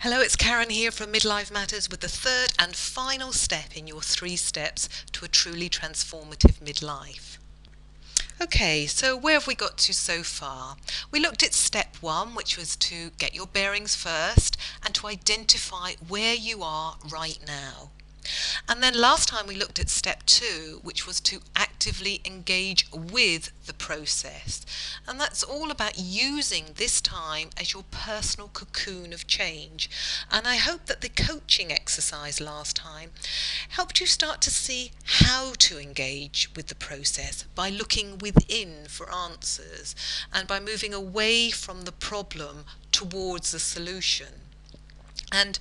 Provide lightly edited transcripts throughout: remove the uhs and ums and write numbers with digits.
Hello, it's Karen here from Midlife Matters with the third and final step in your 3 steps to a truly transformative midlife. Okay, so where have we got to so far? We looked at step 1, which was to get your bearings first and to identify where you are right now. And then last time we looked at step 2, which was to actively engage with the process. And that's all about using this time as your personal cocoon of change. And I hope that the coaching exercise last time helped you start to see how to engage with the process by looking within for answers and by moving away from the problem towards the solution. And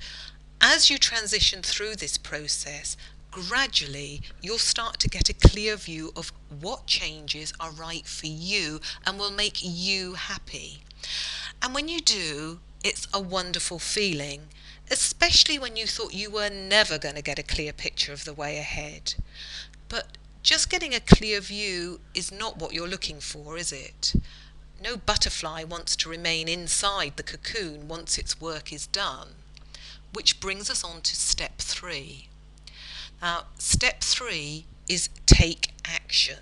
as you transition through this process, gradually you'll start to get a clear view of what changes are right for you and will make you happy. And when you do, it's a wonderful feeling, especially when you thought you were never going to get a clear picture of the way ahead. But just getting a clear view is not what you're looking for, is it? No butterfly wants to remain inside the cocoon once its work is done. Which brings us on to step 3. Now, step 3 is take action.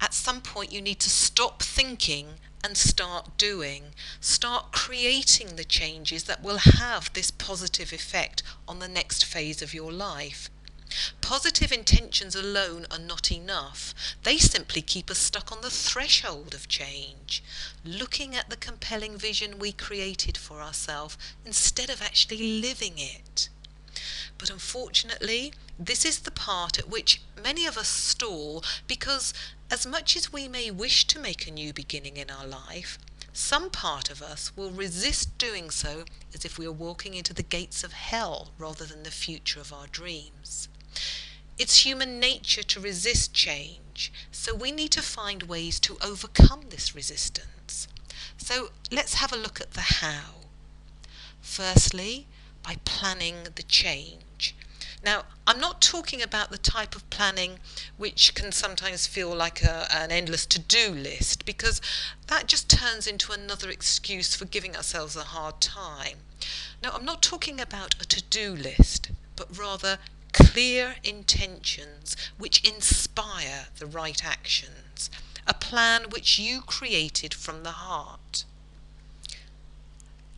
At some point you need to stop thinking and start doing. Start creating the changes that will have this positive effect on the next phase of your life. Positive intentions alone are not enough. They simply keep us stuck on the threshold of change, looking at the compelling vision we created for ourselves instead of actually living it. But unfortunately, this is the part at which many of us stall because as much as we may wish to make a new beginning in our life, some part of us will resist doing so as if we are walking into the gates of hell rather than the future of our dreams. It's human nature to resist change, so we need to find ways to overcome this resistance. So let's have a look at the how. Firstly, by planning the change. Now, I'm not talking about the type of planning which can sometimes feel like an endless to-do list, because that just turns into another excuse for giving ourselves a hard time. No, I'm not talking about a to-do list, but rather clear intentions which inspire the right actions. A plan which you created from the heart.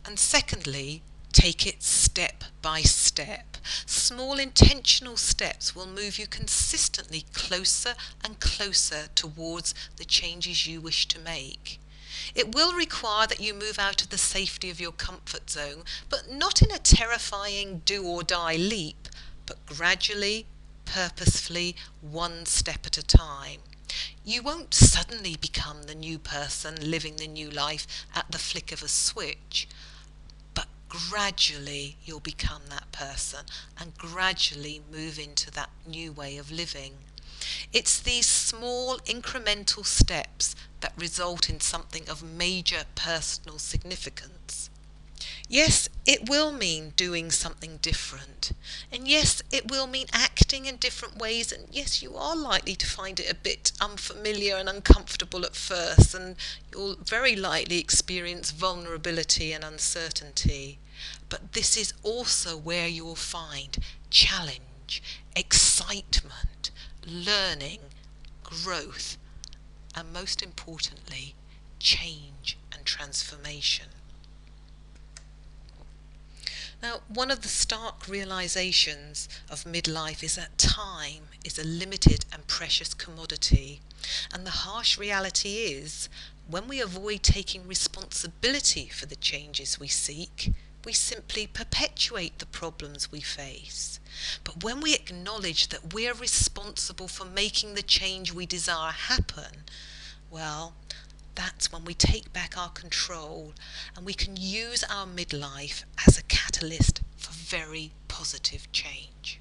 And secondly, take it step by step. Small intentional steps will move you consistently closer and closer towards the changes you wish to make. It will require that you move out of the safety of your comfort zone, but not in a terrifying do or die leap, but gradually, purposefully, one step at a time. You won't suddenly become the new person living the new life at the flick of a switch, but gradually you'll become that person and gradually move into that new way of living. It's these small incremental steps that result in something of major personal significance. Yes, it will mean doing something different. And yes, it will mean acting in different ways. And yes, you are likely to find it a bit unfamiliar and uncomfortable at first. And you'll very likely experience vulnerability and uncertainty. But this is also where you'll find challenge, excitement, learning, growth, and most importantly, change and transformation. Now, one of the stark realizations of midlife is that time is a limited and precious commodity. And the harsh reality is, when we avoid taking responsibility for the changes we seek, we simply perpetuate the problems we face. But when we acknowledge that we're responsible for making the change we desire happen, well, that's when we take back our control and we can use our midlife as a catalyst for very positive change.